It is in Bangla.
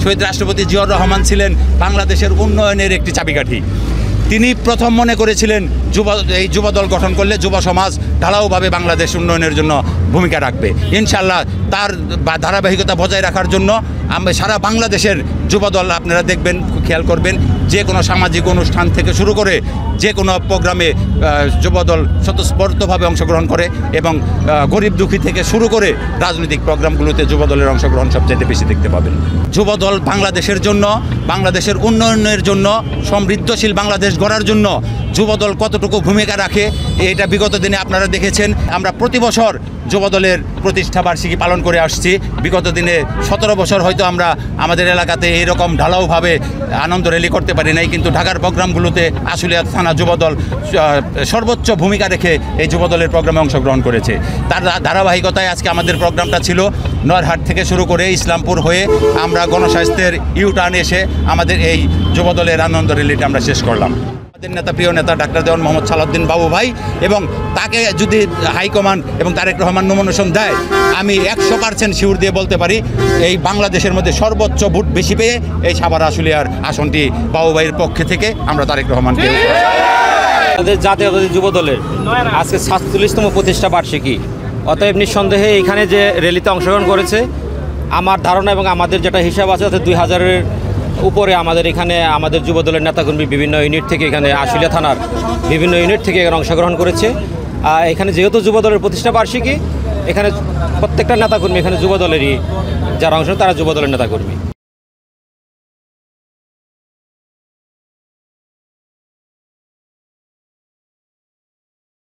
শহীদ রাষ্ট্রপতি জিয়াউর রহমান ছিলেন বাংলাদেশের উন্নয়নের একটি চাবিকাঠি। তিনি প্রথম মনে করেছিলেন এই যুবদল গঠন করলে যুব সমাজ ঢালাওভাবে বাংলাদেশ উন্নয়নের জন্য ভূমিকা রাখবে। ইনশাআল্লাহ তার ধারাবাহিকতা বজায় রাখার জন্য আমরা সারা বাংলাদেশের যুবদল আপনারা দেখবেন, খেয়াল করবেন, যে কোনো সামাজিক অনুষ্ঠান থেকে শুরু করে যে কোনো প্রোগ্রামে যুবদল স্বতঃস্ফূর্তভাবে অংশগ্রহণ করে এবং গরিব দুঃখী থেকে শুরু করে রাজনৈতিক প্রোগ্রামগুলোতে যুবদলের অংশগ্রহণ সবচেয়ে বেশি দেখতে পাবেন। যুবদল বাংলাদেশের জন্য, বাংলাদেশের উন্নয়নের জন্য, সমৃদ্ধশীল বাংলাদেশ গড়ার জন্য যুবদল কতটুকু ভূমিকা রাখে এটা বিগত দিনে আপনারা দেখেছেন। আমরা প্রতি বছর যুবদলের প্রতিষ্ঠাবার্ষিকী পালন করে আসছি। বিগত দিনে 17 বছর হয়তো আমরা আমাদের এলাকাতে এইরকম ঢালাওভাবে আনন্দ র্যালি করতে পারি নাই, কিন্তু ঢাকার প্রোগ্রামগুলোতে আশুলিয়া থানা যুবদল সর্বোচ্চ ভূমিকা রেখে এই যুবদলের প্রোগ্রামে অংশগ্রহণ করেছে। তার ধারাবাহিকতায় আজকে আমাদের প্রোগ্রামটা ছিল নরহাট থেকে শুরু করে ইসলামপুর হয়ে আমরা গণস্বাস্থ্যের ইউটার্ন এসে আমাদের এই যুবদলের আনন্দ র্যালিটা আমরা শেষ করলাম। নেতা, প্রিয় নেতা ডাক্তার দেওয়ান মোহাম্মদ সালাউদ্দিন বাবু ভাই, এবং তাকে যদি হাইকমান্ড এবং তারেক রহমান নমিনেশন দেয়, আমি 100% শিওর দিয়ে বলতে পারি এই বাংলাদেশের মধ্যে সর্বোচ্চ ভোট বেশি পেয়ে এই সাভার আশুলিয়ার আসনটি বাবু ভাইয়ের পক্ষে থেকে আমরা তারেক রহমানকে। আমাদের জাতীয়তাবাদী যুবদলের আজকে 47তম প্রতিষ্ঠা বার্ষিকী, অতএব নিঃসন্দেহে এখানে যে র্যালিতে অংশগ্রহণ করেছে, আমার ধারণা এবং আমাদের যেটা হিসাব আছে, 2000-এর উপরে আমাদের এখানে আমাদের যুবদলের নেতাকর্মী বিভিন্ন ইউনিট থেকে, এখানে আশুলিয়া থানার বিভিন্ন ইউনিট থেকে এখানে অংশগ্রহণ করেছে। এখানে যেহেতু যুবদলের প্রতিষ্ঠা বার্ষিকী, এখানে প্রত্যেকটা নেতাকর্মী এখানে যুবদলেরই যারা অংশ, তারা যুবদলের নেতাকর্মী।